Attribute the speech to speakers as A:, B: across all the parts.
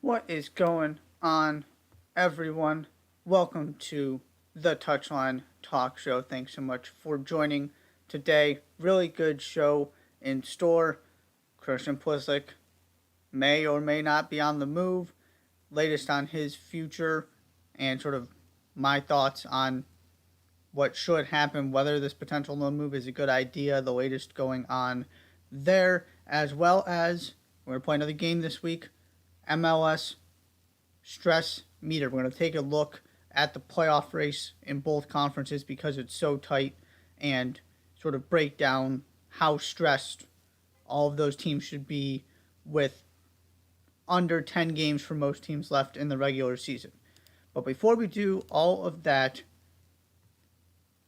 A: What is going on, everyone? Welcome to the Touchline Talk Show. Thanks so much for joining today. Really good show in store. Christian Pulisic may or may not be on the move. Latest on his future and sort of my thoughts on what should happen, whether this potential no move is a good idea, the latest going on there, as well as we're going to play another game this week. MLS stress meter. We're going to take a look at the playoff race in both conferences because it's so tight and sort of break down how stressed all of those teams should be with under 10 games for most teams left in the regular season. But before we do all of that,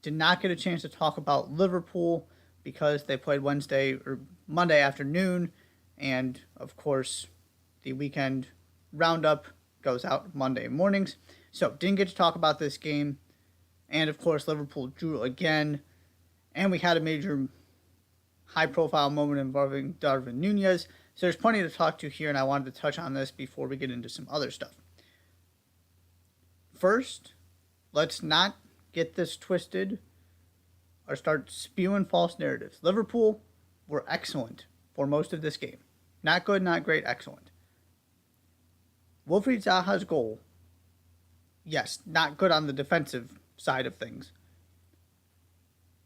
A: did not get a chance to talk about Liverpool because they played Monday afternoon, and of course the weekend roundup goes out Monday mornings. So didn't get to talk about this game. And of course, Liverpool drew again. And we had a major high-profile moment involving Darwin Nunez. So there's plenty to talk to here, and I wanted to touch on this before we get into some other stuff. First, let's not get this twisted or start spewing false narratives. Liverpool were excellent for most of this game. Not good, not great, excellent. Wilfried Zaha's goal, yes, not good on the defensive side of things,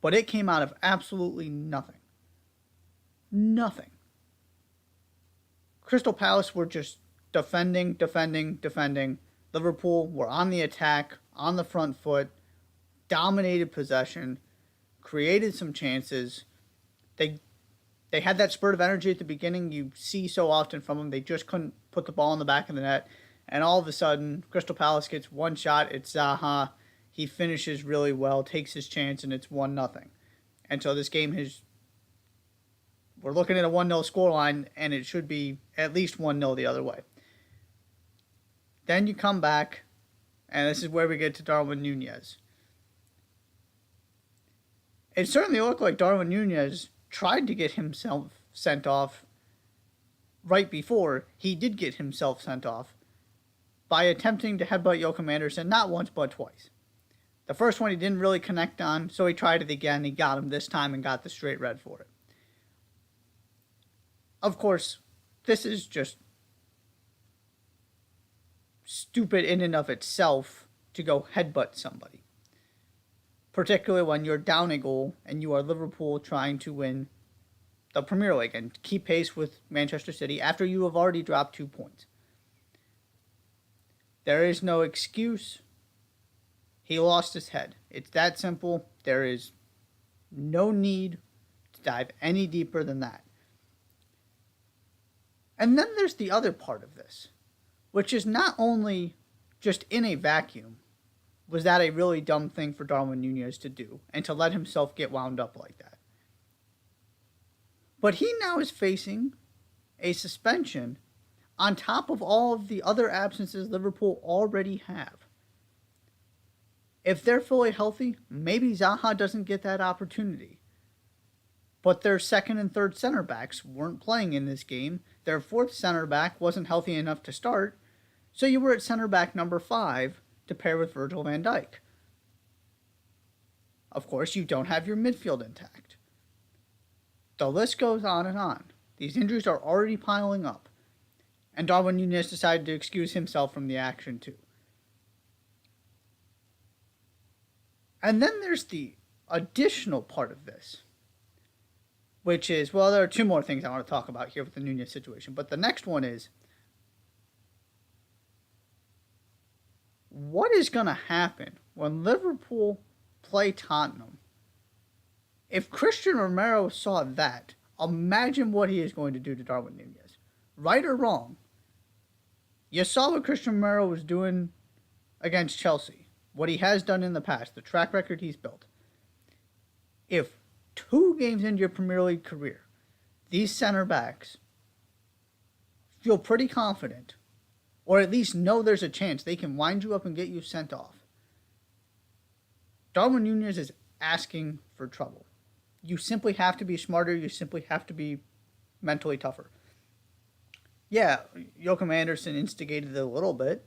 A: but it came out of absolutely nothing. Nothing. Crystal Palace were just defending. Liverpool were on the attack, on the front foot, dominated possession, created some chances. They had that spurt of energy at the beginning you see so often from them. They just couldn't put the ball in the back of the net. And all of a sudden, Crystal Palace gets one shot. It's Zaha. He finishes really well, takes his chance, and it's 1-0. And so this game we're looking at a 1-0 scoreline, and it should be at least 1-0 the other way. Then you come back, and this is where we get to Darwin Nunez. It certainly looked like Darwin Nunez tried to get himself sent off right before he did get himself sent off by attempting to headbutt Joachim Andersen not once but twice. The first one he didn't really connect on, so he tried it again. He got him this time and got the straight red for it. Of course, this is just stupid in and of itself to go headbutt somebody. Particularly when you're down a goal and you are Liverpool trying to win the Premier League and keep pace with Manchester City after you have already dropped 2 points. There is no excuse. He lost his head. It's that simple. There is no need to dive any deeper than that. And then there's the other part of this, which is not only just in a vacuum, was that a really dumb thing for Darwin Nunez to do and to let himself get wound up like that. But he now is facing a suspension on top of all of the other absences Liverpool already have. If they're fully healthy, maybe Zaha doesn't get that opportunity. But their second and third center backs weren't playing in this game. Their fourth center back wasn't healthy enough to start, so you were at center back number 5 to pair with Virgil van Dijk. Of course, you don't have your midfield intact. The list goes on and on. These injuries are already piling up. And Darwin Nunez decided to excuse himself from the action too. And then there's the additional part of this, which is, well, there are 2 more things I want to talk about here with the Nunez situation. But the next one is, what is going to happen when Liverpool play Tottenham? If Christian Romero saw that, imagine what he is going to do to Darwin Nunez. Right or wrong, you saw what Christian Romero was doing against Chelsea, what he has done in the past, the track record he's built. If 2 games into your Premier League career, these center backs feel pretty confident, or at least know there's a chance they can wind you up and get you sent off, Darwin Nunez is asking for trouble. You simply have to be smarter. You simply have to be mentally tougher. Yeah, Joachim Anderson instigated it a little bit.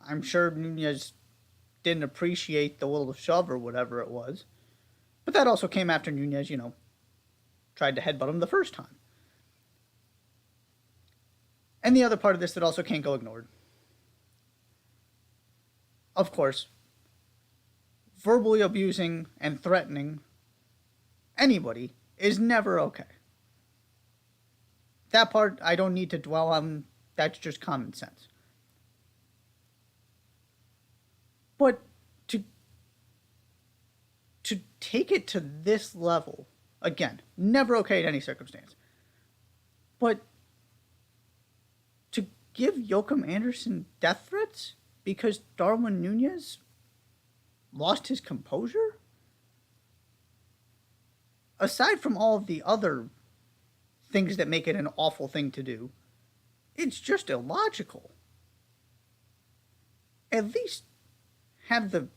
A: I'm sure Nunez didn't appreciate the little shove or whatever it was. But that also came after Nunez, tried to headbutt him the first time. And the other part of this that also can't go ignored. Of course, verbally abusing and threatening anybody is never okay. That part I don't need to dwell on. That's just common sense. But to take it to this level, again, never okay in any circumstance. But to give Joachim Anderson death threats because Darwin Nunez lost his composure? Aside from all of the other things that make it an awful thing to do, it's just illogical. At least have the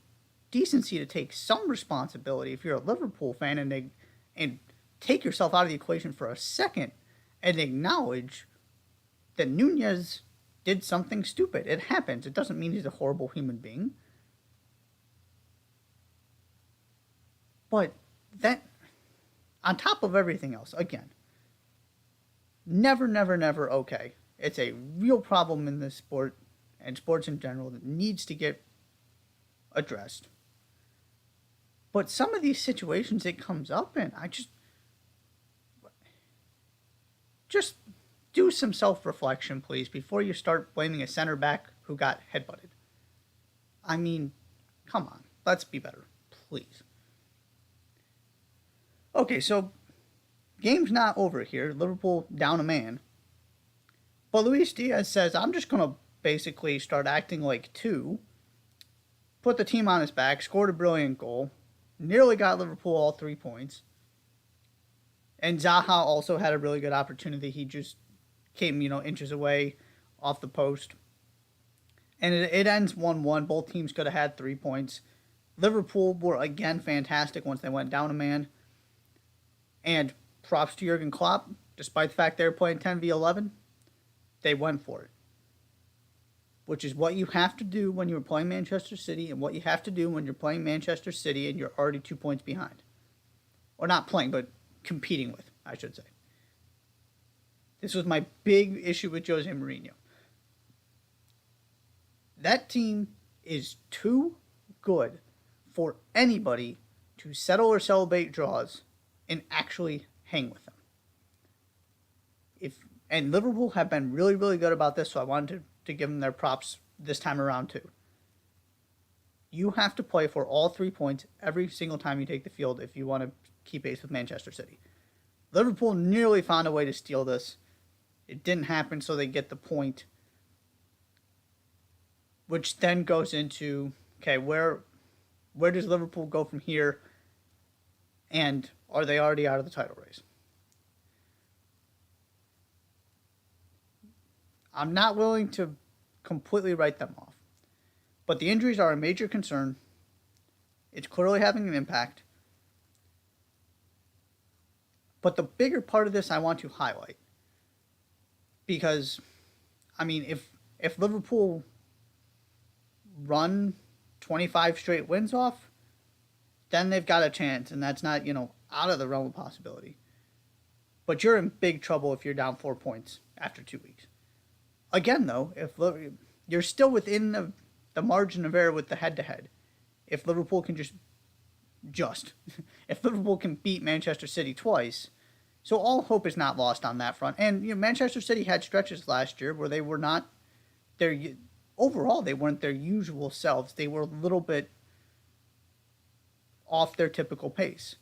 A: decency to take some responsibility if you're a Liverpool fan and take yourself out of the equation for a second and acknowledge that Nunez did something stupid. It happens. It doesn't mean he's a horrible human being. But that, on top of everything else, again, never, never, never okay. It's a real problem in this sport and sports in general that needs to get addressed. But some of these situations it comes up in, I just do some self-reflection, please, before you start blaming a center back who got headbutted. I mean, come on. Let's be better, please. Okay, so game's not over here. Liverpool down a man. But Luis Diaz says, I'm just going to basically start acting like two, put the team on his back, scored a brilliant goal, nearly got Liverpool all 3 points. And Zaha also had a really good opportunity. He just came, inches away off the post. And it ends 1-1. Both teams could have had 3 points. Liverpool were, again, fantastic once they went down a man. And props to Jurgen Klopp. Despite the fact they were playing 10v11, they went for it. Which is what you have to do when you're playing Manchester City and what you have to do when you're playing Manchester City and you're already 2 points behind. Or not playing, but competing with, I should say. This was my big issue with Jose Mourinho. That team is too good for anybody to settle or celebrate draws and actually hang with them. And Liverpool have been really, really good about this, so I wanted to give them their props this time around too. You have to play for all 3 points every single time you take the field if you want to keep pace with Manchester City. Liverpool nearly found a way to steal this. It didn't happen, so they get the point. Which then goes into, okay, where does Liverpool go from here? And are they already out of the title race? I'm not willing to completely write them off. But the injuries are a major concern. It's clearly having an impact. But the bigger part of this I want to highlight. Because, I mean, if Liverpool run 25 straight wins off, then they've got a chance. And that's not, out of the realm of possibility. But you're in big trouble if you're down 4 points after 2 weeks. Again, though, if you're still within the margin of error with the head-to-head, if Liverpool can if Liverpool can beat Manchester City twice, so all hope is not lost on that front. And Manchester City had stretches last year where they were not overall they weren't their usual selves. They were a little bit off their typical pace.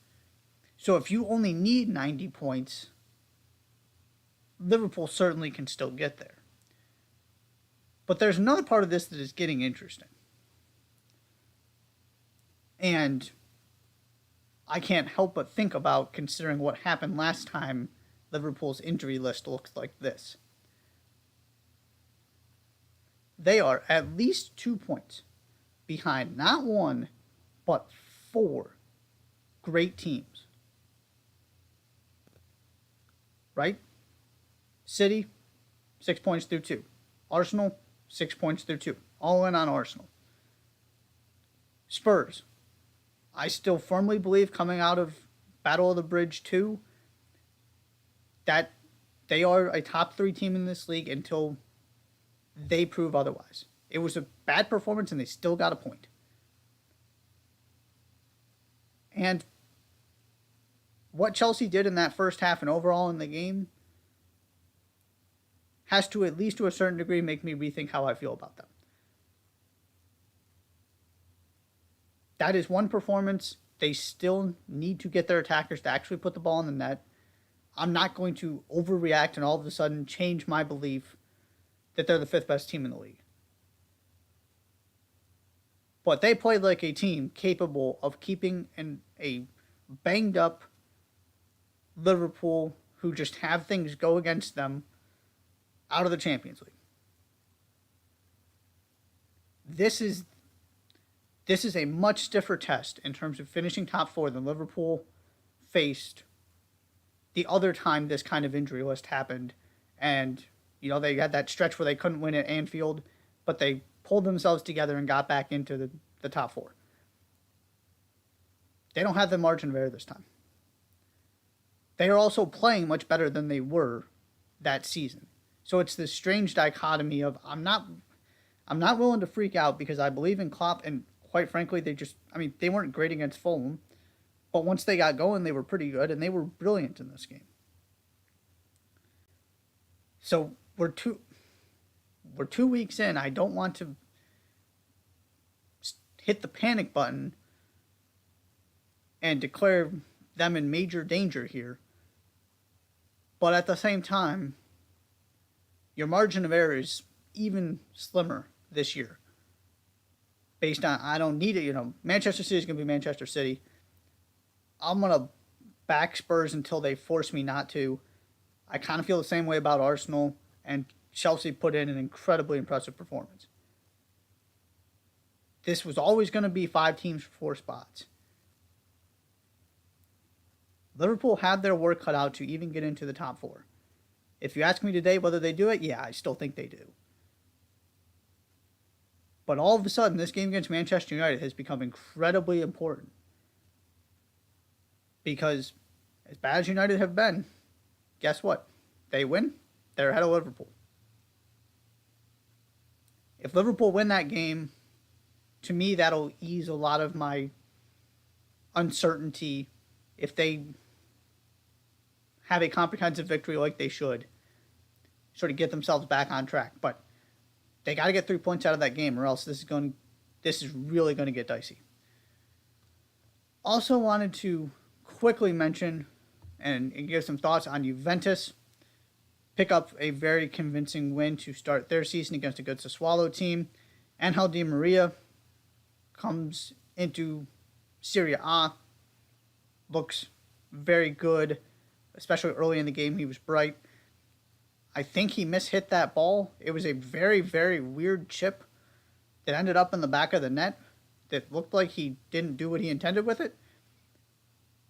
A: So if you only need 90 points, Liverpool certainly can still get there. But there's another part of this that is getting interesting. And I can't help but think about considering what happened last time Liverpool's injury list looks like this. They are at least 2 points behind not one, but 4 great teams. Right? City, 6 points through two. Arsenal, 6 points through two. All in on Arsenal. Spurs, I still firmly believe coming out of Battle of the Bridge 2 that they are a top three team in this league until they prove otherwise. It was a bad performance and they still got a point. And what Chelsea did in that first half and overall in the game has to, at least to a certain degree, make me rethink how I feel about them. That is one performance. They still need to get their attackers to actually put the ball in the net. I'm not going to overreact and all of a sudden change my belief that they're the fifth best team in the league. But they played like a team capable of keeping a banged up Liverpool, who just have things go against them, out of the Champions League. This is a much stiffer test in terms of finishing top four than Liverpool faced the other time this kind of injury list happened. And, they had that stretch where they couldn't win at Anfield, but they pulled themselves together and got back into the top four. They don't have the margin of error this time. They are also playing much better than they were that season. So it's this strange dichotomy of I'm not willing to freak out because I believe in Klopp, and quite frankly, they weren't great against Fulham, but once they got going, they were pretty good, and they were brilliant in this game. So we're 2 weeks in. I don't want to hit the panic button and declare them in major danger here. But at the same time, your margin of error is even slimmer this year. Based on, I don't need it, Manchester City is going to be Manchester City. I'm going to back Spurs until they force me not to. I kind of feel the same way about Arsenal, and Chelsea put in an incredibly impressive performance. This was always going to be 5 teams for 4 spots. Liverpool had their work cut out to even get into the top 4. If you ask me today whether they do it, yeah, I still think they do. But all of a sudden, this game against Manchester United has become incredibly important. Because as bad as United have been, guess what? They win, they're ahead of Liverpool. If Liverpool win that game, to me, that'll ease a lot of my uncertainty if they have a comprehensive victory like they should, sort of get themselves back on track. But they got to get 3 points out of that game, or else this is really going to get dicey. Also wanted to quickly mention and give some thoughts on Juventus. Pick up a very convincing win to start their season against a good Sassuolo team. Angel Di Maria comes into Serie A, looks very good, especially early in the game. He was bright. I think he mishit that ball. It was a very, very weird chip that ended up in the back of the net that looked like he didn't do what he intended with it.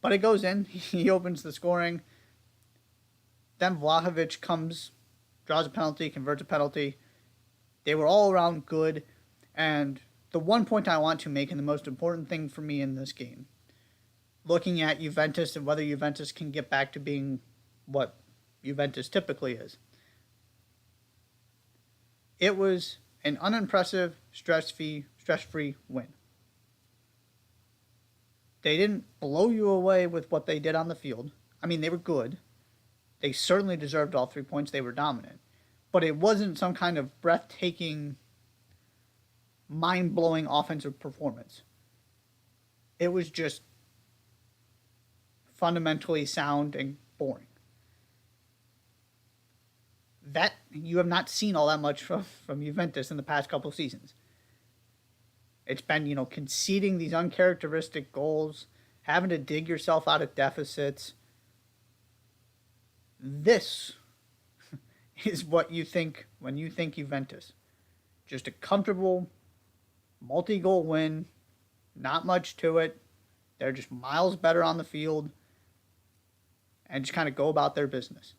A: But it goes in. He opens the scoring. Then Vlahovic comes, draws a penalty, converts a penalty. They were all around good. And the one point I want to make, and the most important thing for me in this game, looking at Juventus and whether Juventus can get back to being what Juventus typically is. It was an unimpressive, stress-free win. They didn't blow you away with what they did on the field. I mean, they were good. They certainly deserved all 3 points. They were dominant. But it wasn't some kind of breathtaking, mind-blowing offensive performance. It was just fundamentally sound and boring. That you have not seen all that much from Juventus in the past couple seasons. It's been, conceding these uncharacteristic goals, having to dig yourself out of deficits. This is what you think when you think Juventus. Just a comfortable, multi-goal win, not much to it. They're just miles better on the field and just kind of go about their business.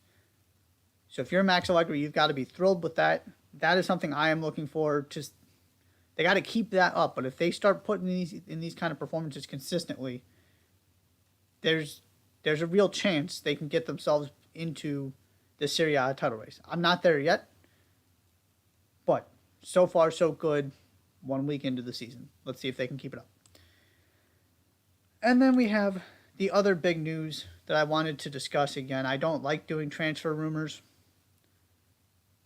A: So if you're Max Allegri, you've got to be thrilled with that. That is something I am looking for. Just they got to keep that up. But if they start putting these kind of performances consistently, there's a real chance they can get themselves into the Serie A title race. I'm not there yet, but so far so good. 1 week into the season, let's see if they can keep it up. And then we have the other big news that I wanted to discuss again. I don't like doing transfer rumors.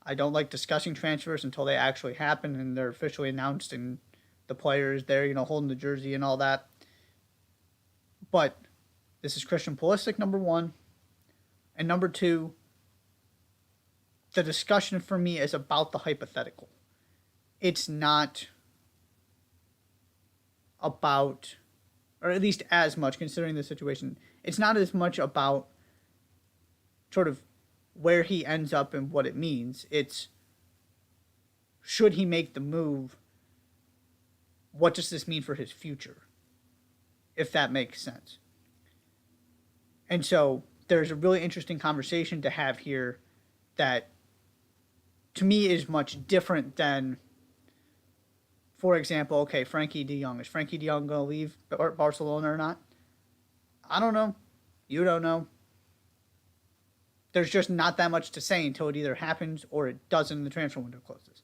A: I don't like discussing transfers until they actually happen and they're officially announced and the player is there, holding the jersey and all that. But this is Christian Pulisic, number one. And number two, the discussion for me is about the hypothetical. It's not about, or at least as much, considering the situation, it's not as much about sort of where he ends up and what it means. It's, should he make the move, what does this mean for his future? If that makes sense. And so there's a really interesting conversation to have here that to me is much different than, for example, okay, Frankie de Jong. Is Frankie de Jong going to leave Barcelona or not? I don't know. You don't know. There's just not that much to say until it either happens or it doesn't and the transfer window closes.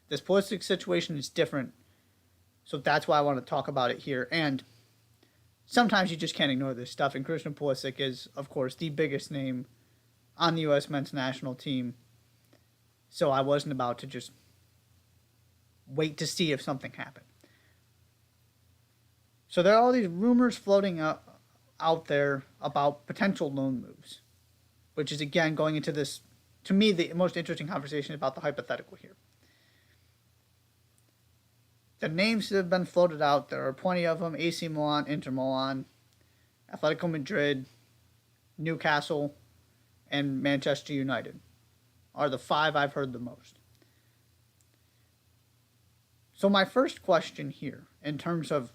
A: This Pulisic situation is different, so that's why I want to talk about it here. And sometimes you just can't ignore this stuff, and Christian Pulisic is, of course, the biggest name on the U.S. men's national team, so I wasn't about to just wait to see if something happened. So there are all these rumors floating out there about potential loan moves, which is, again, going into this, to me, the most interesting conversation about the hypothetical here. The names that have been floated out, there are plenty of them: AC Milan, Inter Milan, Atletico Madrid, Newcastle, and Manchester United are the five I've heard the most. So my first question here, in terms of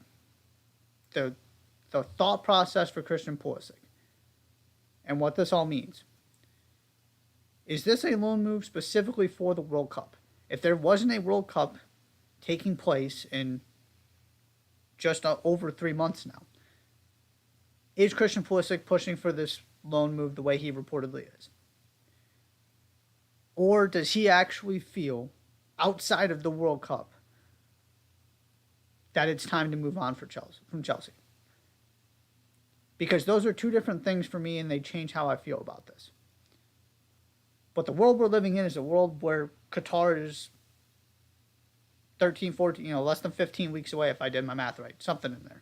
A: the thought process for Christian Pulisic and what this all means, is this a loan move specifically for the World Cup? If there wasn't a World Cup taking place in just over 3 months now, is Christian Pulisic pushing for this loan move the way he reportedly is? Or does he actually feel, outside of the World Cup, that it's time to move on from Chelsea? Because those are two different things for me, and they change how I feel about this. But the world we're living in is a world where Qatar is 13, 14, less than 15 weeks away, if I did my math right. Something in there.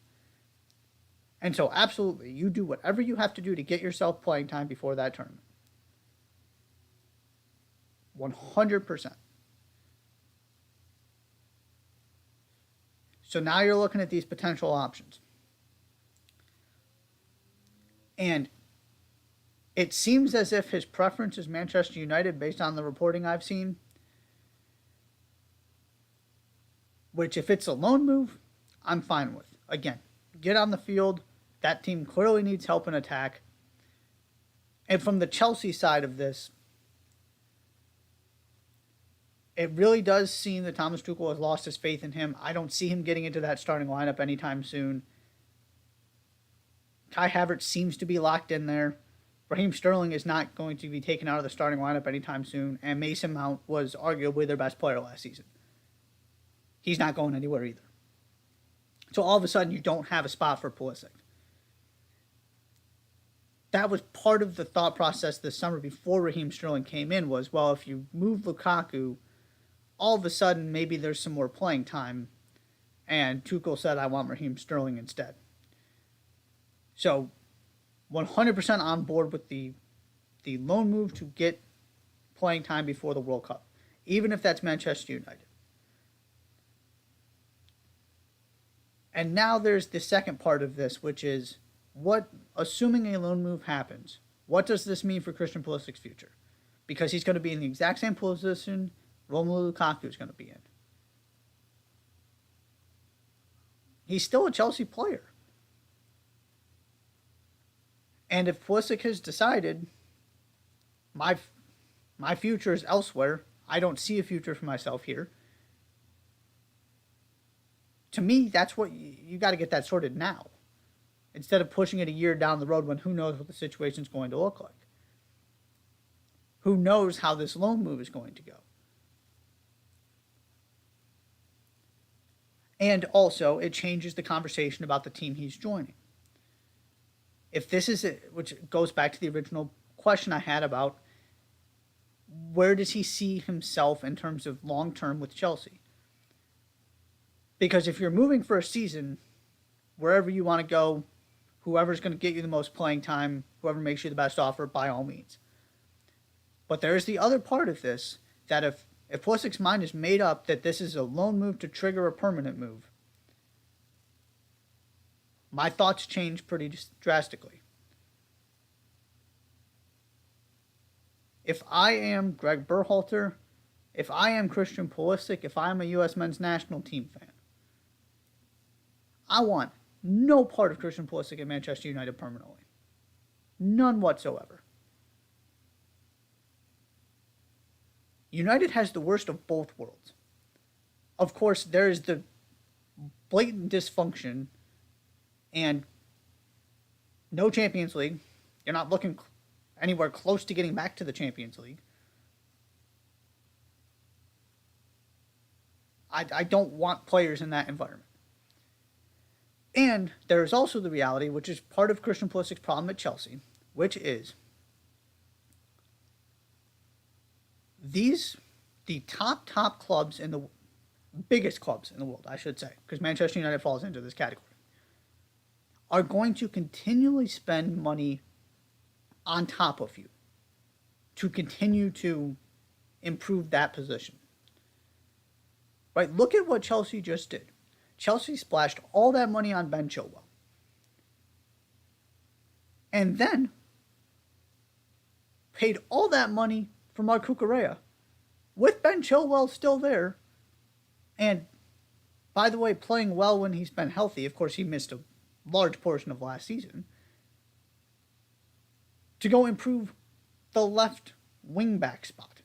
A: And so, absolutely, you do whatever you have to do to get yourself playing time before that tournament. 100%. So now you're looking at these potential options. And it seems as if his preference is Manchester United based on the reporting I've seen. Which, if it's a loan move, I'm fine with. Again, get on the field. That team clearly needs help in attack. And from the Chelsea side of this, it really does seem that Thomas Tuchel has lost his faith in him. I don't see him getting into that starting lineup anytime soon. Kai Havertz seems to be locked in there. Raheem Sterling is not going to be taken out of the starting lineup anytime soon. And Mason Mount was arguably their best player last season. He's not going anywhere either. So all of a sudden, you don't have a spot for Pulisic. That was part of the thought process this summer before Raheem Sterling came in was, well, if you move Lukaku, all of a sudden, maybe there's some more playing time. And Tuchel said, I want Raheem Sterling instead. So, 100% on board with the loan move to get playing time before the World Cup, even if that's Manchester United. And now there's the second part of this, which is, assuming a loan move happens, what does this mean for Christian Pulisic's future? Because he's going to be in the exact same position Romelu Lukaku is going to be in. He's still a Chelsea player. And if Pulisic has decided, my My future is elsewhere. I don't see a future for myself here. To me, that's what you got to get that sorted now, instead of pushing it a year down the road when who knows what the situation's going to look like. Who knows how this loan move is going to go. And also, it changes the conversation about the team he's joining. If this is it, which goes back to the original question I had about where does he see himself in terms of long term with Chelsea? Because if you're moving for a season, wherever you want to go, whoever's going to get you the most playing time, whoever makes you the best offer, by all means. But there's the other part of this, that if Pulisic's mind is made up that this is a loan move to trigger a permanent move, my thoughts change pretty drastically. If I am Greg Berhalter, if I am Christian Pulisic, if I'm a U.S. men's national team fan, I want no part of Christian Pulisic at Manchester United permanently. None whatsoever. United has the worst of both worlds. Of course, there is the blatant dysfunction and no Champions League. You're not looking anywhere close to getting back to the Champions League. I don't want players in that environment. And there is also the reality, which is part of Christian Pulisic's problem at Chelsea, which is the top clubs in the biggest clubs in the world, I should say, because Manchester United falls into this category, are going to continually spend money on top of you to continue to improve that position. Right? Look at what Chelsea just did. Chelsea splashed all that money on Ben Chilwell. And then paid all that money for Marc Cucurella with Ben Chilwell still there. And, by the way, playing well when he's been healthy. Of course, he missed a large portion of last season. To go improve the left wing-back spot,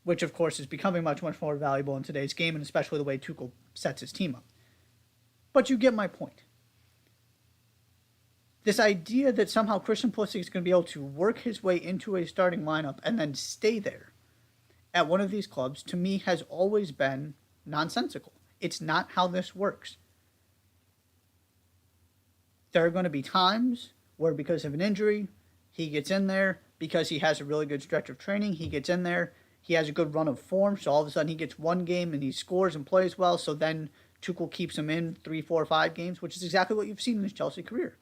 A: which, of course, is becoming much, much more valuable in today's game, and especially the way Tuchel sets his team up. But you get my point. This idea that somehow Christian Pulisic is going to be able to work his way into a starting lineup and then stay there at one of these clubs, to me, has always been nonsensical. It's not how this works. There are going to be times where, because of an injury, he gets in there, because he has a really good stretch of training, he gets in there, he has a good run of form, so all of a sudden he gets one game and he scores and plays well, so then Tuchel keeps him in 3, 4, 5 games, which is exactly what you've seen in his Chelsea career.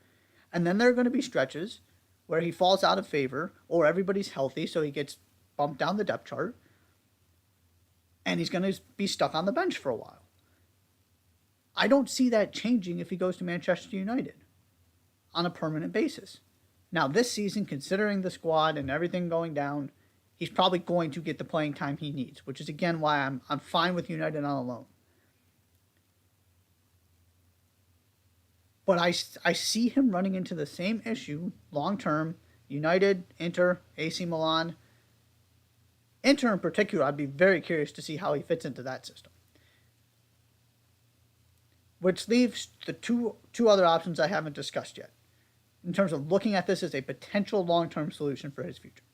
A: And then there are going to be stretches where he falls out of favor, or everybody's healthy, so he gets bumped down the depth chart, and he's going to be stuck on the bench for a while. I don't see that changing if he goes to Manchester United on a permanent basis. Now, this season, considering the squad and everything going down, he's probably going to get the playing time he needs, which is, again, why I'm fine with United on a loan. But I see him running into the same issue long-term. United, Inter, AC Milan. Inter in particular, I'd be very curious to see how he fits into that system. Which leaves the two other options I haven't discussed yet, in terms of looking at this as a potential long-term solution for his future.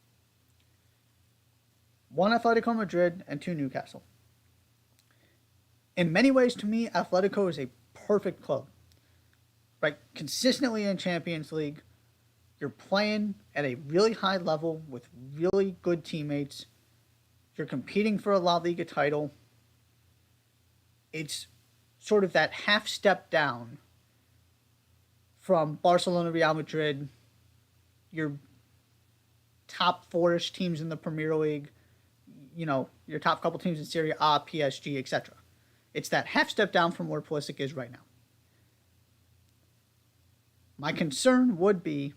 A: 1, Atletico Madrid, and 2, Newcastle. In many ways, to me, Atletico is a perfect club. Right? Consistently in Champions League, you're playing at a really high level with really good teammates. You're competing for a La Liga title. It's sort of that half step down from Barcelona, Real Madrid, your top 4-ish teams in the Premier League, you know, your top couple teams in Serie A, PSG, etc. It's that half step down from where Pulisic is right now. My concern would be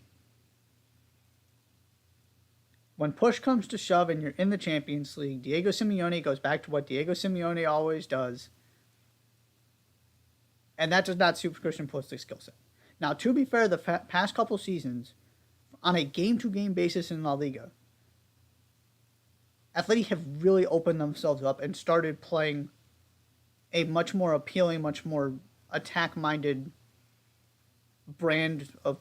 A: when push comes to shove and you're in the Champions League, Diego Simeone goes back to what Diego Simeone always does, and that does not suit Christian Pulisic's skill set. Now, to be fair, the past couple seasons, on a game-to-game basis in La Liga, Atleti have really opened themselves up and started playing a much more appealing, much more attack-minded brand of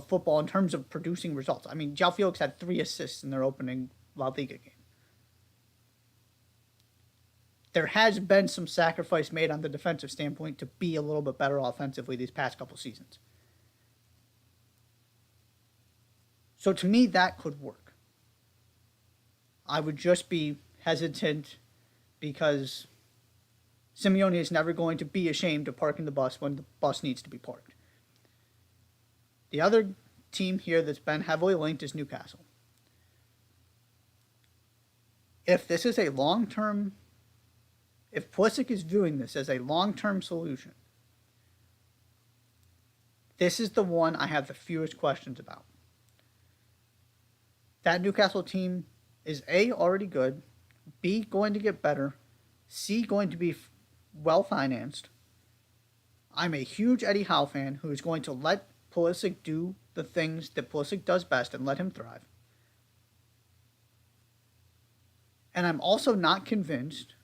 A: football in terms of producing results. I mean, João Felix had 3 assists in their opening La Liga game. There has been some sacrifice made on the defensive standpoint to be a little bit better offensively these past couple seasons. So to me, that could work. I would just be hesitant because Simeone is never going to be ashamed of parking the bus when the bus needs to be parked. The other team here that's been heavily linked is Newcastle. If this is a long-term, if Pulisic is viewing this as a long-term solution, this is the one I have the fewest questions about. That Newcastle team is A, already good, B, going to get better, C, going to be well-financed. I'm a huge Eddie Howe fan who is going to let Pulisic do the things that Pulisic does best and let him thrive. And I'm also not convinced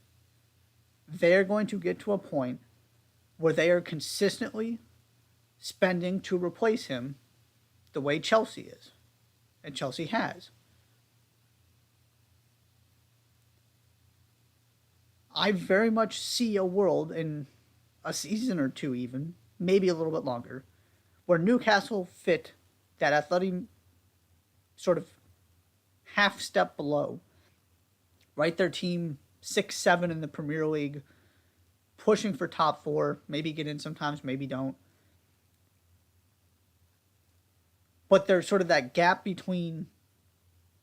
A: they're going to get to a point where they are consistently spending to replace him the way Chelsea is. And Chelsea has. I very much see a world in a season or two even, maybe a little bit longer, where Newcastle fit that athletic sort of half step below. Right, their team 6-7 in the Premier League, pushing for top 4, maybe get in sometimes, maybe don't. But there's sort of that gap between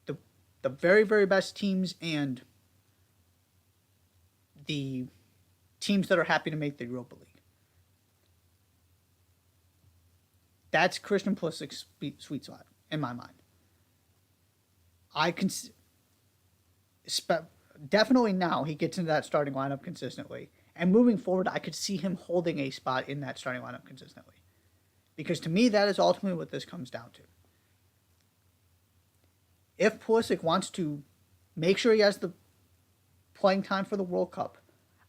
A: the very, very best teams and the teams that are happy to make the Europa League. That's Christian Pulisic's sweet spot, in my mind. I can definitely now he gets into that starting lineup consistently. And moving forward, I could see him holding a spot in that starting lineup consistently. Because to me, that is ultimately what this comes down to. If Pulisic wants to make sure he has the playing time for the World Cup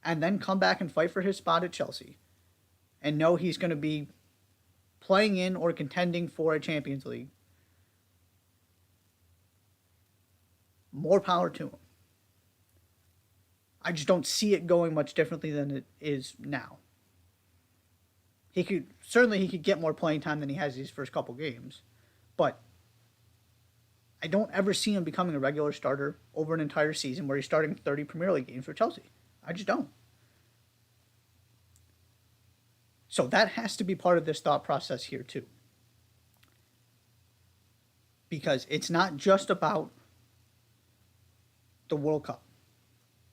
A: and then come back and fight for his spot at Chelsea and know he's going to be playing in or contending for a Champions League, more power to him. I just don't see it going much differently than it is now. He could get more playing time than he has these first couple games, but I don't ever see him becoming a regular starter over an entire season where he's starting 30 Premier League games for Chelsea. I just don't. So that has to be part of this thought process here too. Because it's not just about the World Cup.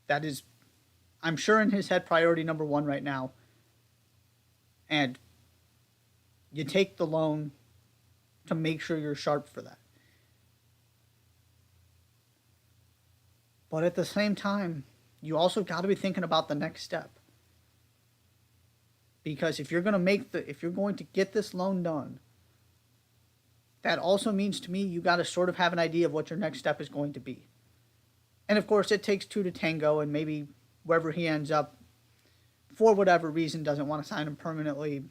A: That is, I'm sure, in his head, priority number 1 right now. And you take the loan to make sure you're sharp for that. But at the same time, you also got to be thinking about the next step. Because if you're going to get this loan done, that also means to me you got to sort of have an idea of what your next step is going to be. And of course, it takes 2 to tango, and maybe wherever he ends up, for whatever reason, doesn't want to sign him permanently.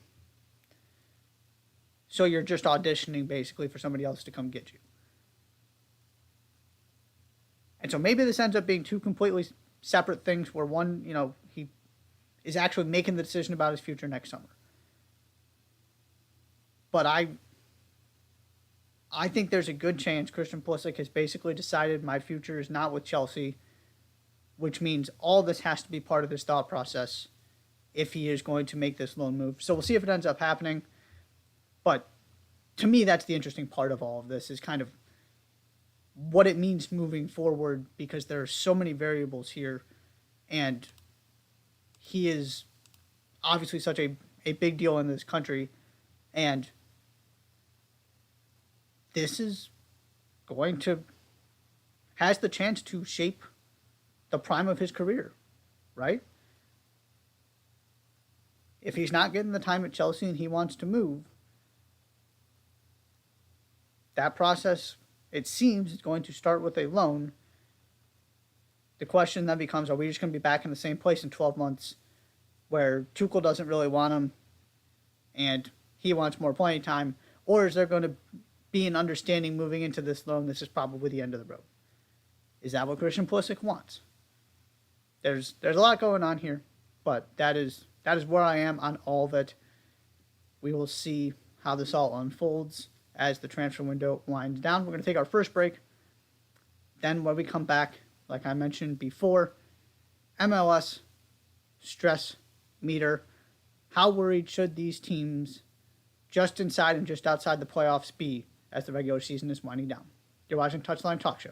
A: So you're just auditioning basically for somebody else to come get you. And so maybe this ends up being 2 completely separate things where one, he is actually making the decision about his future next summer. But I think there's a good chance Christian Pulisic has basically decided my future is not with Chelsea, which means all this has to be part of his thought process if he is going to make this loan move. So we'll see if it ends up happening. But to me, that's the interesting part of all of this, is kind of what it means moving forward, because there are so many variables here, and he is obviously such a big deal in this country, and this is has the chance to shape the prime of his career, right? If he's not getting the time at Chelsea and he wants to move, that process, it seems, is going to start with a loan. The question then becomes, are we just going to be back in the same place in 12 months where Tuchel doesn't really want him and he wants more playing time? Or is there going to be an understanding moving into this loan, this is probably the end of the road? Is that what Christian Pulisic wants? There's a lot going on here, but that is where I am on all of it. We will see how this all unfolds as the transfer window winds down. We're going to take our first break. Then when we come back, like I mentioned before, MLS stress meter. How worried should these teams just inside and just outside the playoffs be as the regular season is winding down? You're watching Touchline Talk Show.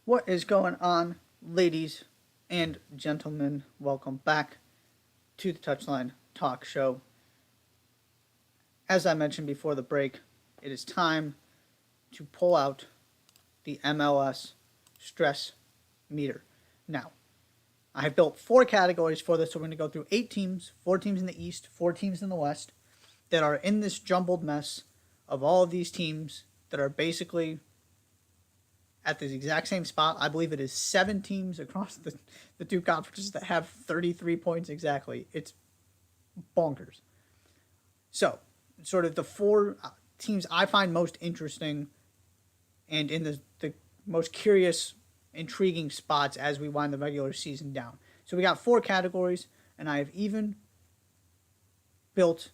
A: What is going on, ladies and gentlemen? Welcome back to the Touchline Talk Show. As I mentioned before the break, it is time to pull out the MLS stress meter. Now, I have built 4 categories for this, so we're going to go through 8 teams, 4 teams in the East, 4 teams in the West, that are in this jumbled mess of all of these teams that are basically at the exact same spot. I believe it is 7 teams across the 2 conferences that have 33 points exactly. It's bonkers. So, sort of the 4 teams I find most interesting and in the most curious, intriguing spots as we wind the regular season down. So we got 4 categories, and I have even built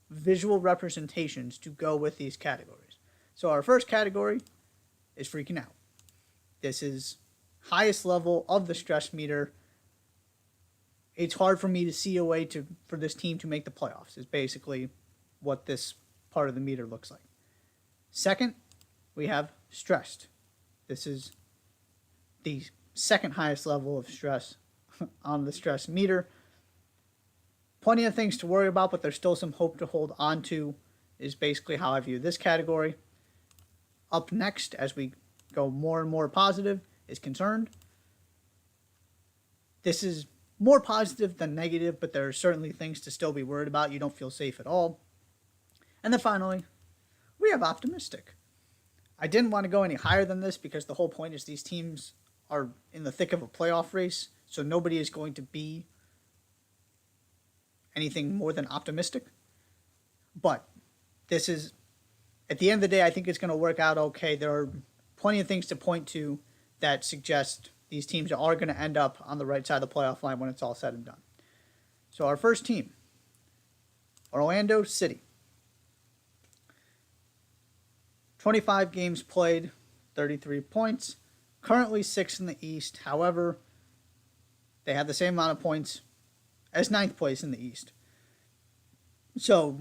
A: visual representations to go with these categories. So our first category is freaking out. This is highest level of the stress meter. It's hard for me to see a way for this team to make the playoffs, is basically what this part of the meter looks like. Second, we have stressed. This is the second highest level of stress on the stress meter. Plenty of things to worry about, but there's still some hope to hold on to, is basically how I view this category. Up next, as we go more and more positive, is concerned. This is more positive than negative, but there are certainly things to still be worried about. You don't feel safe at all. And then finally, we have optimistic. I didn't want to go any higher than this because the whole point is these teams are in the thick of a playoff race, so nobody is going to be anything more than optimistic. But this is, at the end of the day, I think it's going to work out okay. There are plenty of things to point to that suggest these teams are going to end up on the right side of the playoff line when it's all said and done. So our first team, Orlando City. 25 games played, 33 points. Currently 6th in the East. However, they have the same amount of points as 9th place in the East. So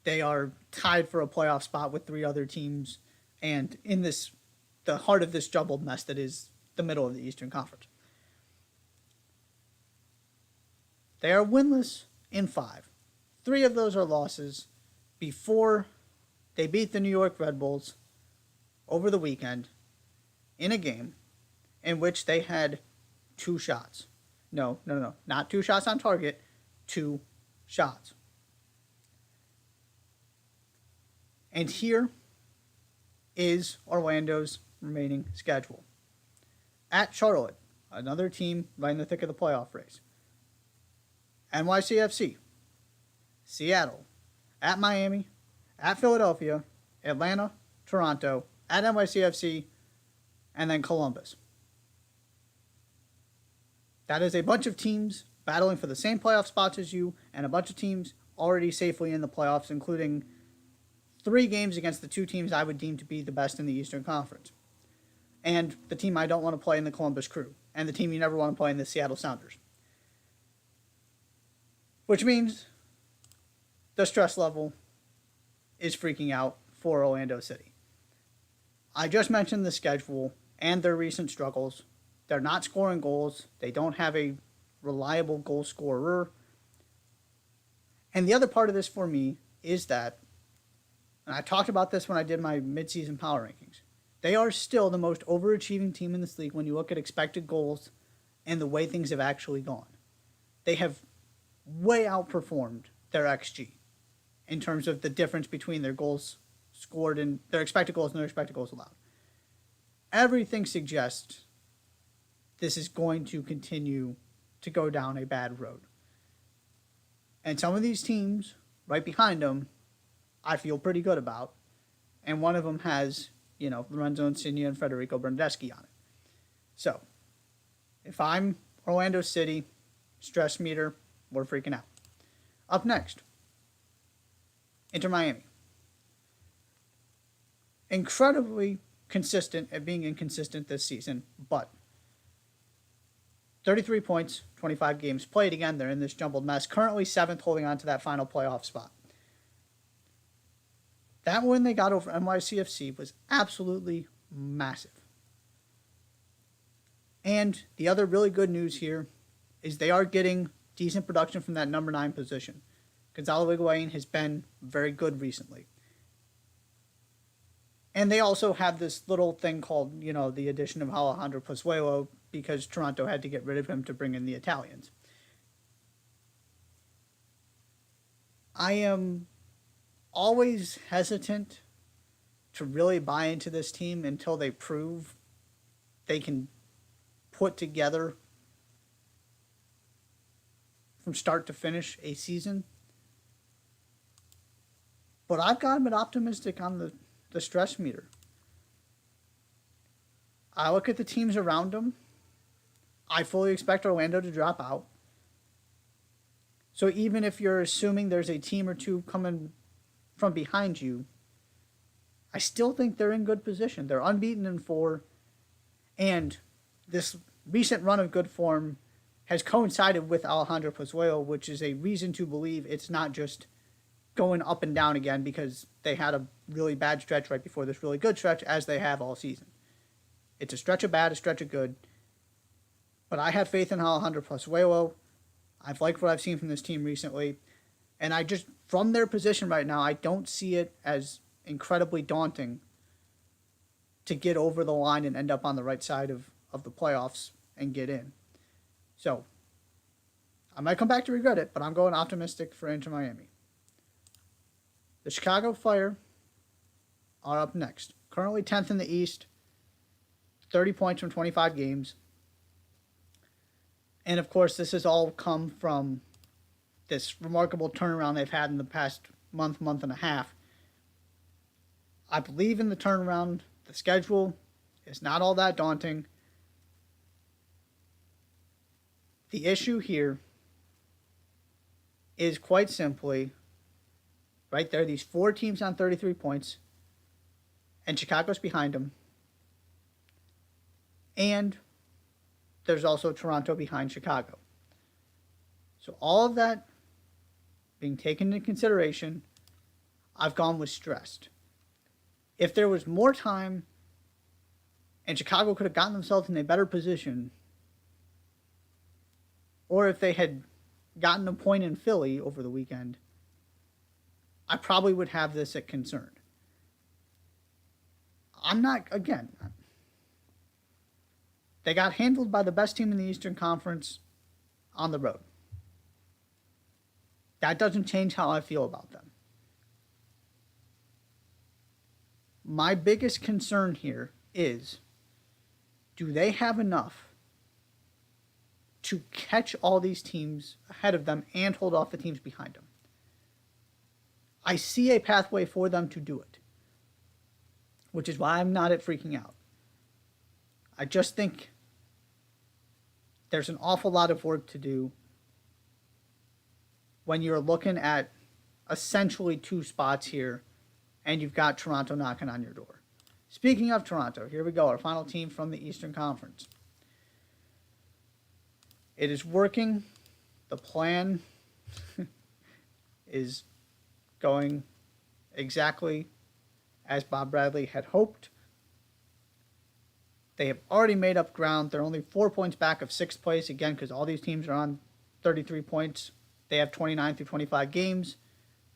A: they are tied for a playoff spot with 3 other teams, and in the heart of this jumbled mess that is the middle of the Eastern Conference. They are winless in 5. 3 of those are losses before they beat the New York Red Bulls over the weekend in a game in which they had 2 shots. No, not 2 shots on target, 2 shots. And here is Orlando's remaining schedule. At Charlotte, another team right in the thick of the playoff race. NYCFC, Seattle, at Miami, at Philadelphia, Atlanta, Toronto, at NYCFC, and then Columbus. That is a bunch of teams battling for the same playoff spots as you, and a bunch of teams already safely in the playoffs, including 3 games against the 2 teams I would deem to be the best in the Eastern Conference. And the team I don't want to play in the Columbus Crew. And the team you never want to play in the Seattle Sounders. Which means the stress level is freaking out for Orlando City. I just mentioned the schedule and their recent struggles. They're not scoring goals. They don't have a reliable goal scorer. And the other part of this for me is that, and I talked about this when I did my midseason power rankings, they are still the most overachieving team in this league when you look at expected goals and the way things have actually gone. They have way outperformed their XG in terms of the difference between their goals scored and their expected goals and their expected goals allowed. Everything suggests this is going to continue to go down a bad road. And some of these teams right behind them, I feel pretty good about. And one of them has, Lorenzo Insigne and Federico Bernardeschi on it. So, if I'm Orlando City, stress meter, we're freaking out. Up next, Inter Miami. Incredibly consistent at being inconsistent this season, but 33 points, 25 games played. Again, they're in this jumbled mess. Currently 7th, holding on to that final playoff spot. That win they got over NYCFC was absolutely massive. And the other really good news here is they are getting decent production from that number 9 position. Gonzalo Higuain has been very good recently. And they also have this little thing called, the addition of Alejandro Pozuelo, because Toronto had to get rid of him to bring in the Italians. I am always hesitant to really buy into this team until they prove they can put together from start to finish a season. But I've got a bit optimistic on the stress meter. I look at the teams around them. I fully expect Orlando to drop out. So even if you're assuming there's a team or two coming from behind you, I still think they're in good position. They're unbeaten in 4, and this recent run of good form has coincided with Alejandro Pozuelo, which is a reason to believe it's not just going up and down again because they had a really bad stretch right before this really good stretch, as they have all season. It's a stretch of bad, a stretch of good. But I have faith in Alejandro Pozuelo. I've liked what I've seen from this team recently. And I just, from their position right now, I don't see it as incredibly daunting to get over the line and end up on the right side of the playoffs and get in. So, I might come back to regret it, but I'm going optimistic for Inter Miami. The Chicago Fire are up next. Currently 10th in the East, 30 points from 25 games. And of course, this has all come from this remarkable turnaround they've had in the past month and a half. I believe in the turnaround. The schedule is not all that daunting. The issue here is quite simply, right there, these 4 teams on 33 points, and Chicago's behind them. And there's also Toronto behind Chicago. So all of that being taken into consideration, I've gone with stressed. If there was more time and Chicago could have gotten themselves in a better position, or if they had gotten a point in Philly over the weekend, I probably would have this at concern. I'm not, again, they got handled by the best team in the Eastern Conference on the road. That doesn't change how I feel about them. My biggest concern here is, do they have enough to catch all these teams ahead of them and hold off the teams behind them? I see a pathway for them to do it, which is why I'm not at freaking out. I just think there's an awful lot of work to do when you're looking at essentially 2 spots here and you've got Toronto knocking on your door. Speaking of Toronto, here we go, our final team from the Eastern Conference. It is working. The plan is going exactly as Bob Bradley had hoped. They have already made up ground. They're only 4 points back of sixth place, again, because all these teams are on 33 points. They have 29 through 25 games.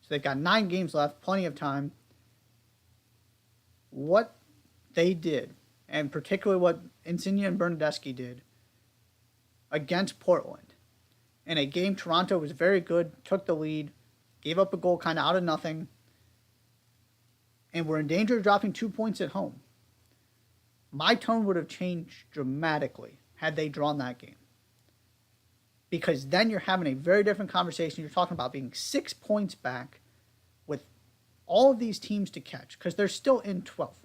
A: So they've got 9 games left, plenty of time. What they did, and particularly what Insigne and Bernadeschi did against Portland, in a game Toronto was very good, took the lead, gave up a goal kind of out of nothing, and were in danger of dropping 2 points at home. My tone would have changed dramatically had they drawn that game. Because then you're having a very different conversation. You're talking about being 6 points back with all of these teams to catch, because they're still in 12th.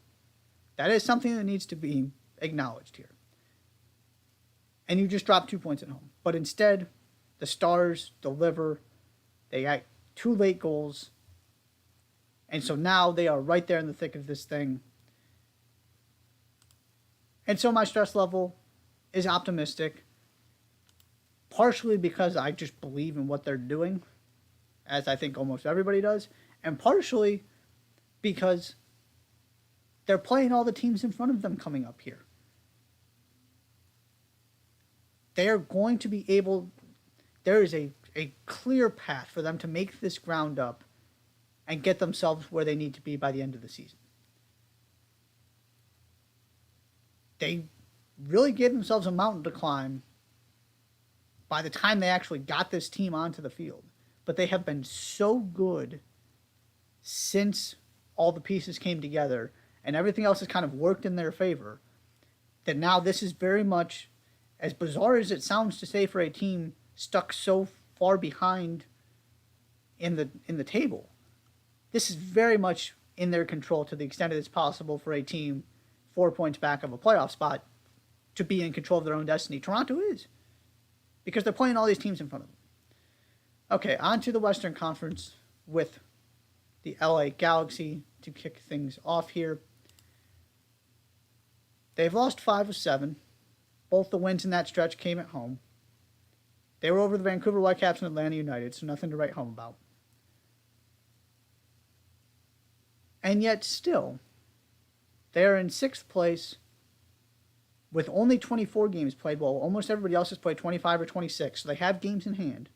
A: That is something that needs to be acknowledged here. And you just dropped 2 points at home. But instead, the Stars deliver. They got 2 late goals. And so now they are right there in the thick of this thing. And so my stress level is optimistic. Partially because I just believe in what they're doing, as I think almost everybody does. And partially because they're playing all the teams in front of them coming up here. They are going to be able, there is a clear path for them to make this ground up and get themselves where they need to be by the end of the season. They really gave themselves a mountain to climb by the time they actually got this team onto the field. But they have been so good since all the pieces came together and everything else has kind of worked in their favor that now this is very much, as bizarre as it sounds to say for a team stuck so far behind in the table, this is very much in their control to the extent that it's possible for a team 4 points back of a playoff spot to be in control of their own destiny. Toronto is, because they're playing all these teams in front of them. Okay, on to the Western Conference with the LA Galaxy to kick things off here. They've lost 5 of 7. Both the wins in that stretch came at home. They were over the Vancouver Whitecaps and Atlanta United, so nothing to write home about. And yet still, they are in 6th place with only 24 games played. Well, almost everybody else has played 25 or 26, so they have games in hand.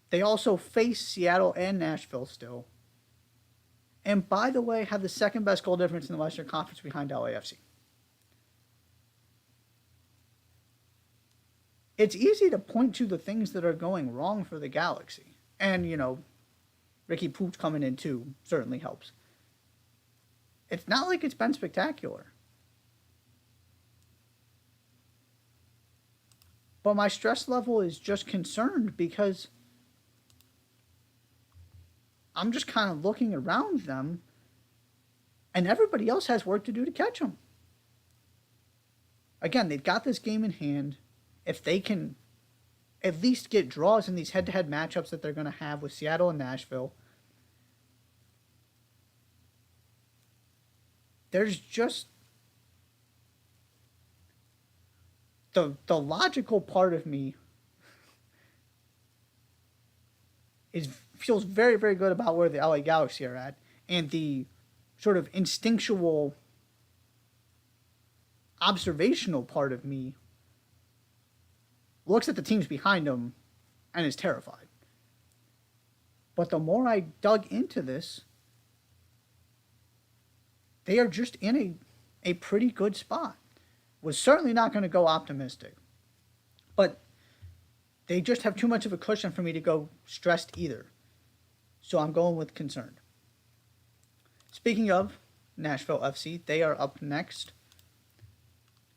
A: They also face Seattle and Nashville still. And by the way, have the second best goal difference in the Western Conference behind LAFC. It's easy to point to the things that are going wrong for the Galaxy. And, you know, Ricky Pooch coming in too certainly helps. It's not like it's been spectacular. But my stress level is just concerned because I'm just kind of looking around them and everybody else has work to do to catch them. Again, they've got this game in hand. If they can at least get draws in these head-to-head matchups that they're going to have with Seattle and Nashville, there's just the logical part of me feels very, very good about where the LA Galaxy are at, and the sort of instinctual observational part of me looks at the teams behind them and is terrified. But the more I dug into this, they are just in a pretty good spot. Was certainly not going to go optimistic. But they just have too much of a cushion for me to go stressed either. So I'm going with concerned. Speaking of Nashville FC, they are up next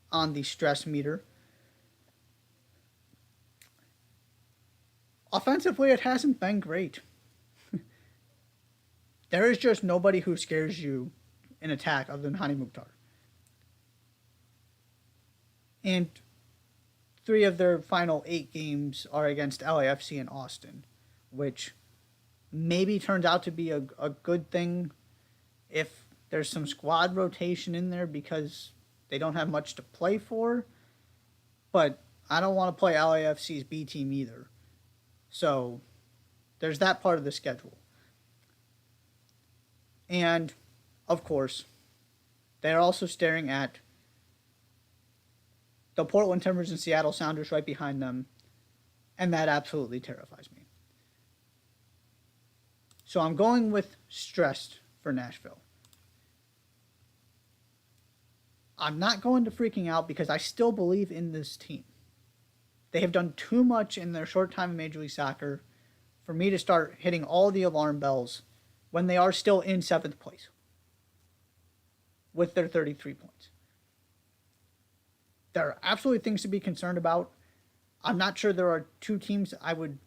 A: on the stress meter. Offensively, it hasn't been great. There is just nobody who scares you in attack other than Hani Mukhtar. And 3 of their final 8 games are against LAFC and Austin, which maybe turns out to be a good thing if there's some squad rotation in there because they don't have much to play for. But I don't want to play LAFC's B team either. So there's that part of the schedule. And, of course, they're also staring at the Portland Timbers and Seattle Sounders right behind them. And that absolutely terrifies me. So I'm going with stressed for Nashville. I'm not going to freaking out because I still believe in this team. They have done too much in their short time in Major League Soccer for me to start hitting all the alarm bells when they are still in 7th place with their 33 points. There are absolutely things to be concerned about. I'm not sure there are two teams I would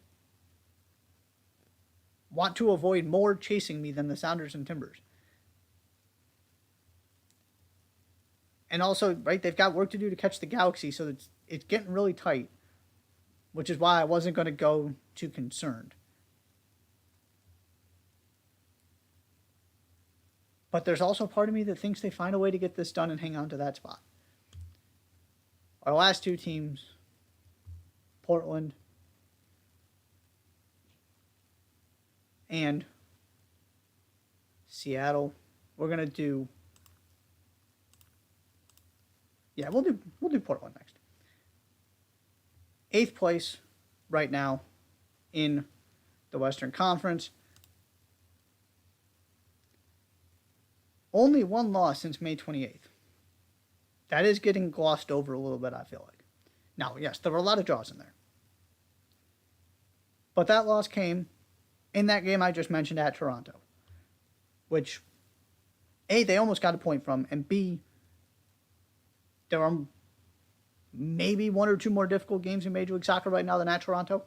A: want to avoid more chasing me than the Sounders and Timbers. And also, right, they've got work to do to catch the Galaxy, so it's getting really tight, which is why I wasn't going to go too concerned. But there's also a part of me that thinks they find a way to get this done and hang on to that spot. Our last two teams, Portland and Seattle. We're going to do... Yeah, we'll do Portland next. 8th place right now in the Western Conference. Only one loss since May 28th. That is getting glossed over a little bit, I feel like. Now, yes, there were a lot of draws in there. But that loss came in that game I just mentioned at Toronto. Which, A, they almost got a point from, and B, there are maybe one or two more difficult games in Major League Soccer right now than at Toronto.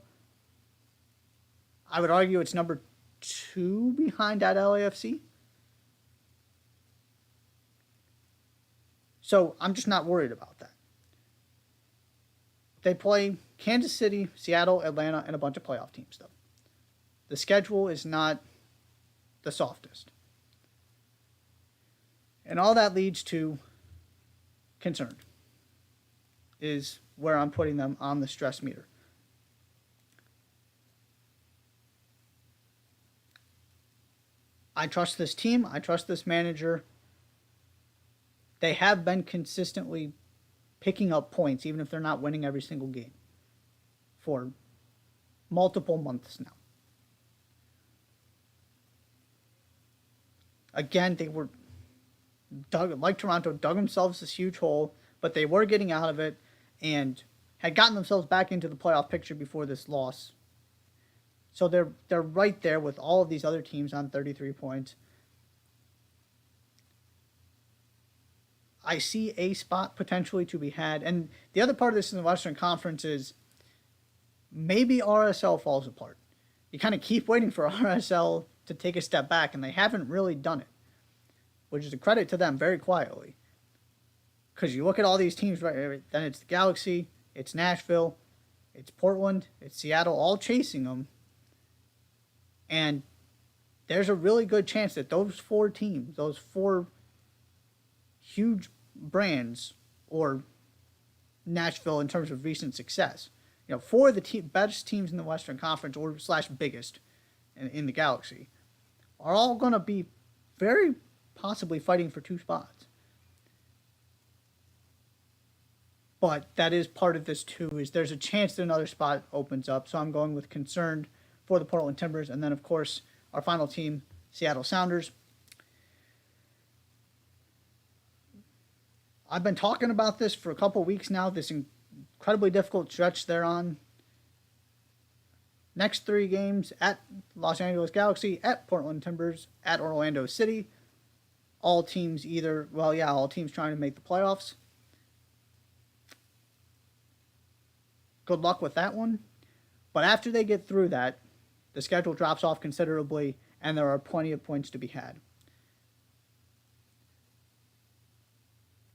A: I would argue it's number 2 behind at LAFC. So I'm just not worried about that. They play Kansas City, Seattle, Atlanta, and a bunch of playoff teams, though. The schedule is not the softest. And all that leads to concerned is where I'm putting them on the stress meter. I trust this team. I trust this manager. They have been consistently picking up points, even if they're not winning every single game, for multiple months now. Again, they were like Toronto, dug themselves this huge hole, but they were getting out of it and had gotten themselves back into the playoff picture before this loss. So they're right there with all of these other teams on 33 points. I see a spot potentially to be had. And the other part of this in the Western Conference is maybe RSL falls apart. You kind of keep waiting for RSL to take a step back, and they haven't really done it, which is a credit to them very quietly. Because you look at all these teams, right? Then it's the Galaxy, it's Nashville, it's Portland, it's Seattle, all chasing them. And there's a really good chance that those 4 teams, those 4 huge brands, or Nashville in terms of recent success, 4 of the best teams in the Western Conference, or / biggest in the Galaxy, are all going to be very possibly fighting for 2 spots. But that is part of this too, is there's a chance that another spot opens up. So I'm going with concerned for the Portland Timbers. And then, of course, our final team, Seattle Sounders. I've been talking about this for a couple weeks now, this incredibly difficult stretch they're on. Next 3 games at Los Angeles Galaxy, at Portland Timbers, at Orlando City. All teams all teams trying to make the playoffs. Good luck with that one. But after they get through that, the schedule drops off considerably, and there are plenty of points to be had.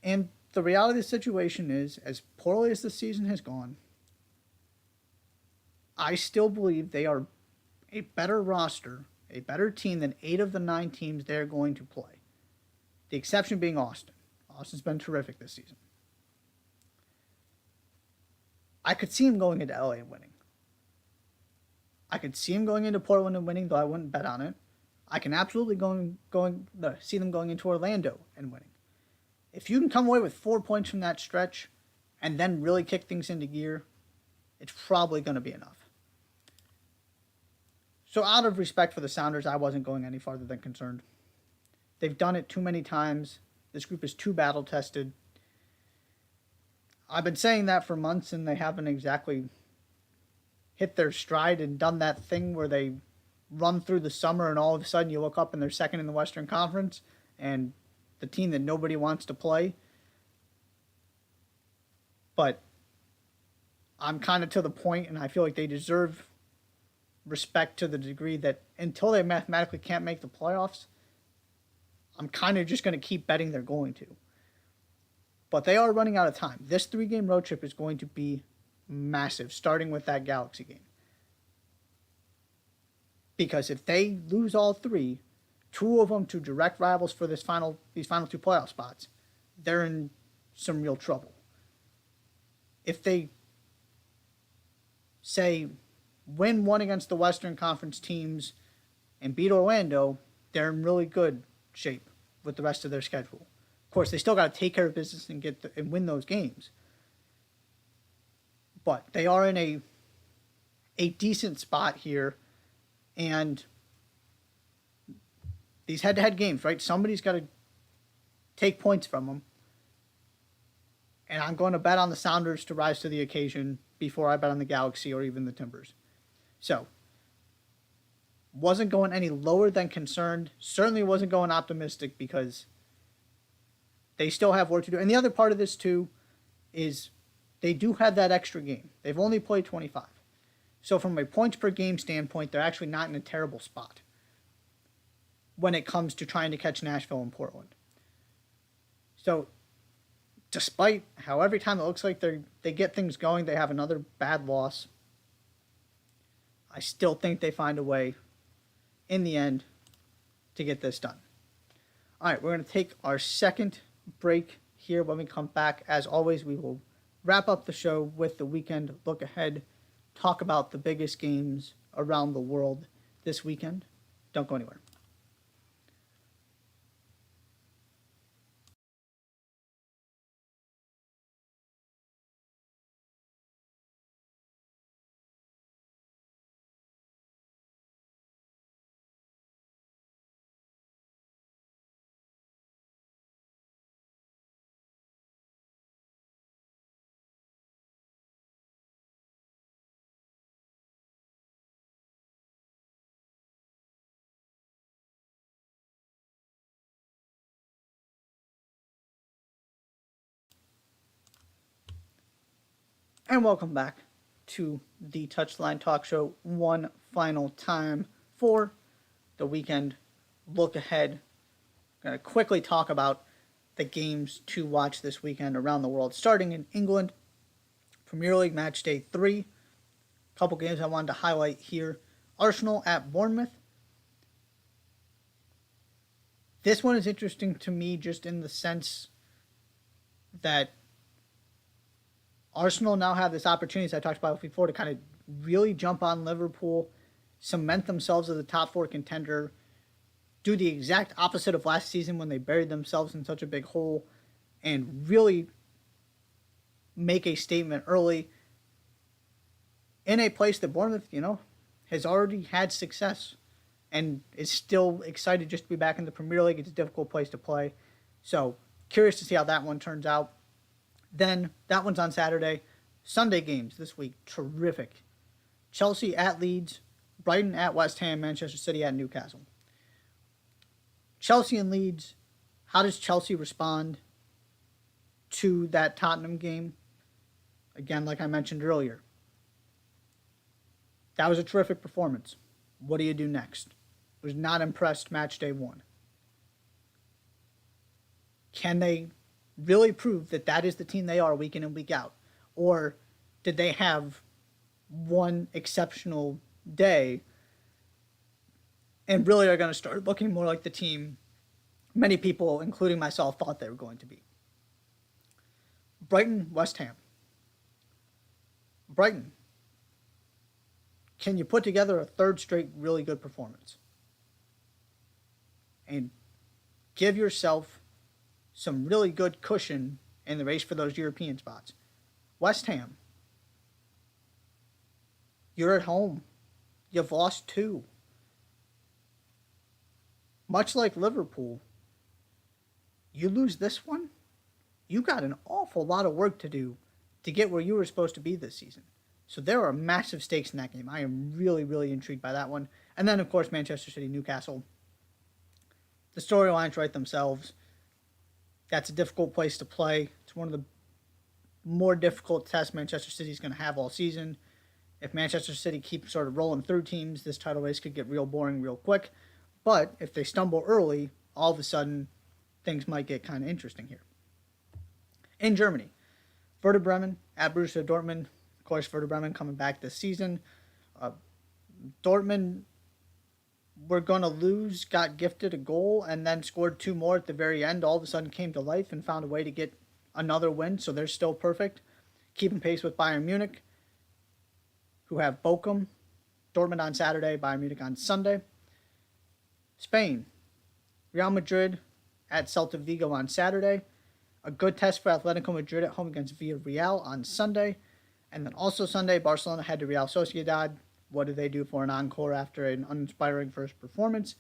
A: And the reality of the situation is, as poorly as the season has gone, I still believe they are a better roster, a better team than 8 of the 9 teams they're going to play. The exception being Austin. Austin's been terrific this season. I could see him going into LA and winning. I could see him going into Portland and winning, though I wouldn't bet on it. I can absolutely see them going into Orlando and winning. If you can come away with 4 points from that stretch and then really kick things into gear, it's probably going to be enough. So out of respect for the Sounders, I wasn't going any farther than concerned. They've done it too many times. This group is too battle-tested. I've been saying that for months, and they haven't exactly hit their stride and done that thing where they run through the summer and all of a sudden you look up and they're second in the Western Conference and the team that nobody wants to play. But I'm kind of to the point, and I feel like they deserve respect to the degree that until they mathematically can't make the playoffs, I'm kind of just going to keep betting they're going to. But they are running out of time. This 3-game road trip is going to be massive, starting with that Galaxy game. Because if they lose all 3, 2 of them to direct rivals for these final 2 playoff spots, they're in some real trouble. If they, say, win 1 against the Western Conference teams and beat Orlando, they're in really good shape with the rest of their schedule. Of course, they still got to take care of business and win those games. But they are in a decent spot here. And these head-to-head games, right? Somebody's got to take points from them. And I'm going to bet on the Sounders to rise to the occasion before I bet on the Galaxy or even the Timbers. So, wasn't going any lower than concerned. Certainly wasn't going optimistic because they still have work to do. And the other part of this, too, is they do have that extra game. They've only played 25. So from a points per game standpoint, they're actually not in a terrible spot when it comes to trying to catch Nashville and Portland. So despite how every time it looks like they get things going, they have another bad loss, I still think they find a way in the end to get this done. All right, we're going to take our second break here. When we come back, as always, we will wrap up the show with the weekend look ahead, talk about the biggest games around the world this weekend. Don't go anywhere. And welcome back to the Touchline Talk Show one final time for the weekend look ahead. I'm going to quickly talk about the games to watch this weekend around the world, starting in England. Premier League match day 3. A couple games I wanted to highlight here. Arsenal at Bournemouth. This one is interesting to me just in the sense that Arsenal now have this opportunity, as I talked about before, to kind of really jump on Liverpool, cement themselves as a top 4 contender, do the exact opposite of last season when they buried themselves in such a big hole, and really make a statement early in a place that Bournemouth, has already had success and is still excited just to be back in the Premier League. It's a difficult place to play. So, curious to see how that one turns out. Then, that one's on Saturday. Sunday games this week, terrific. Chelsea at Leeds, Brighton at West Ham, Manchester City at Newcastle. Chelsea and Leeds, how does Chelsea respond to that Tottenham game? Again, like I mentioned earlier, that was a terrific performance. What do you do next? Was not impressed match day 1. Can they really prove that that is the team they are week in and week out? Or did they have one exceptional day and really are going to start looking more like the team many people, including myself, thought they were going to be. Brighton, West Ham. Brighton, can you put together a third straight really good performance and give yourself some really good cushion in the race for those European spots? West Ham, you're at home. You've lost 2. Much like Liverpool, you lose this one, you got an awful lot of work to do to get where you were supposed to be this season. So there are massive stakes in that game. I am really, really intrigued by that one. And then, of course, Manchester City, Newcastle. The storylines write themselves. That's a difficult place to play. It's one of the more difficult tests Manchester City is going to have all season. If Manchester City keeps sort of rolling through teams, this title race could get real boring real quick. But if they stumble early, all of a sudden, things might get kind of interesting here. In Germany, Werder Bremen at Borussia Dortmund. Of course, Werder Bremen coming back this season. Dortmund were going to lose, got gifted a goal, and then scored 2 more at the very end. All of a sudden came to life and found a way to get another win, so they're still perfect. Keeping pace with Bayern Munich, who have Bochum, Dortmund on Saturday, Bayern Munich on Sunday. Spain, Real Madrid at Celta Vigo on Saturday. A good test for Atletico Madrid at home against Villarreal on Sunday. And then also Sunday, Barcelona head to Real Sociedad. What do they do for an encore after an uninspiring first performance?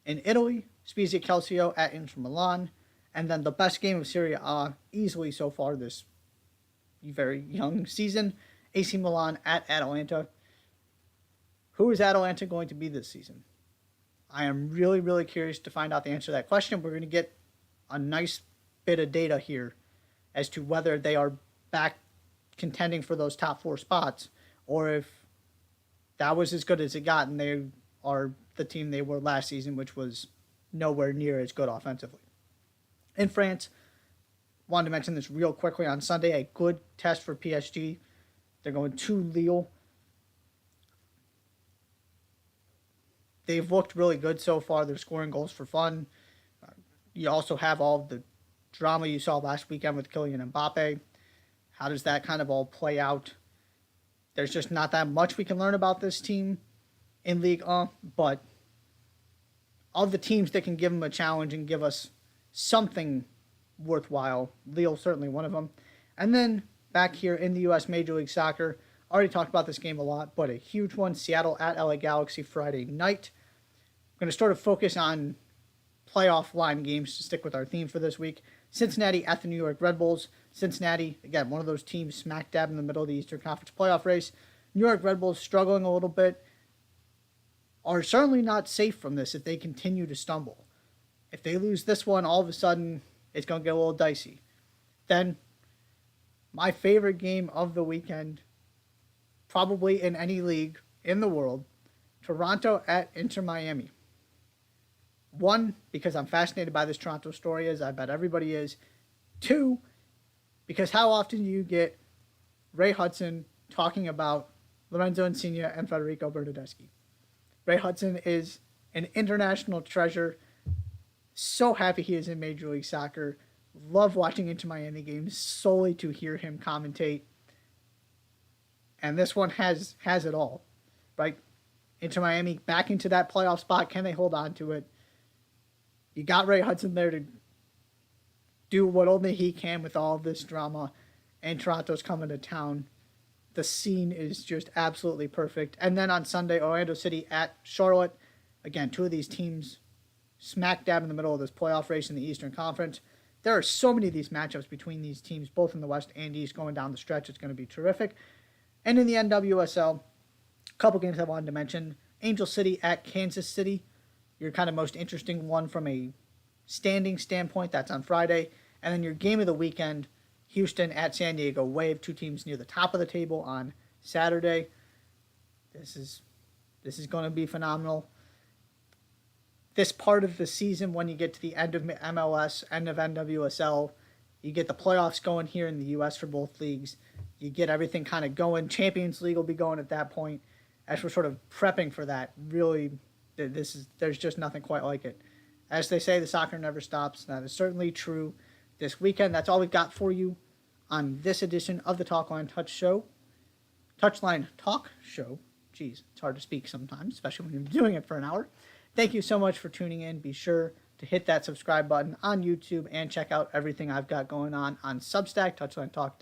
A: In Italy, Spezia Calcio at Inter Milan. And then the best game of Serie A easily so far this very young season, AC Milan at Atalanta. Who is Atalanta going to be this season? I am really, really curious to find out the answer to that question. We're going to get a nice bit of data here as to whether they are back contending for those top 4 spots, or if that was as good as it got and they are the team they were last season, which was nowhere near as good offensively. In France, wanted to mention this real quickly on Sunday, a good test for PSG. They're going to Lille. They've looked really good so far. They're scoring goals for fun. You also have all the drama you saw last weekend with Kylian Mbappe. How does that kind of all play out? There's just not that much we can learn about this team in Ligue 1, but of the teams that can give them a challenge and give us something worthwhile, Lille certainly one of them. And then back here in the U.S. Major League Soccer, already talked about this game a lot, but a huge one, Seattle at LA Galaxy Friday night. I'm going to sort of focus on playoff line games to stick with our theme for this week. Cincinnati at the New York Red Bulls. Cincinnati, again, one of those teams smack dab in the middle of the Eastern Conference playoff race. New York Red Bulls struggling a little bit, are certainly not safe from this if they continue to stumble. If they lose this one, all of a sudden, it's going to get a little dicey. Then, my favorite game of the weekend, probably in any league in the world, Toronto at Inter Miami. 1, because I'm fascinated by this Toronto story, as I bet everybody is. 2, because how often do you get Ray Hudson talking about Lorenzo Insigne and Federico Bernardeschi? Ray Hudson is an international treasure. So happy he is in Major League Soccer. Love watching Inter Miami games solely to hear him commentate. And this one has it all, right? Inter Miami back into that playoff spot. Can they hold on to it? You got Ray Hudson there to do what only he can with all of this drama, and Toronto's coming to town. The scene is just absolutely perfect. And then on Sunday, Orlando City at Charlotte. Again, 2 of these teams smack dab in the middle of this playoff race in the Eastern Conference. There are so many of these matchups between these teams, both in the West and East, going down the stretch. It's going to be terrific. And in the NWSL, a couple games I wanted to mention. Angel City at Kansas City. Your kind of most interesting one from a standing standpoint. That's on Friday. And then your game of the weekend, Houston at San Diego Wave. 2 teams near the top of the table on Saturday. This is going to be phenomenal. This part of the season, when you get to the end of MLS, end of NWSL, you get the playoffs going here in the U.S. for both leagues. You get everything kind of going. Champions League will be going at that point. As we're sort of prepping for that, really There's just nothing quite like it. As they say, the soccer never stops. That is certainly true this weekend. That's all we've got for you on this edition of the Touchline Talk Show. Geez, it's hard to speak sometimes, especially when you're doing it for an hour. Thank you so much for tuning in. Be sure to hit that subscribe button on YouTube and check out everything I've got going on Substack, touchlinetalk.com.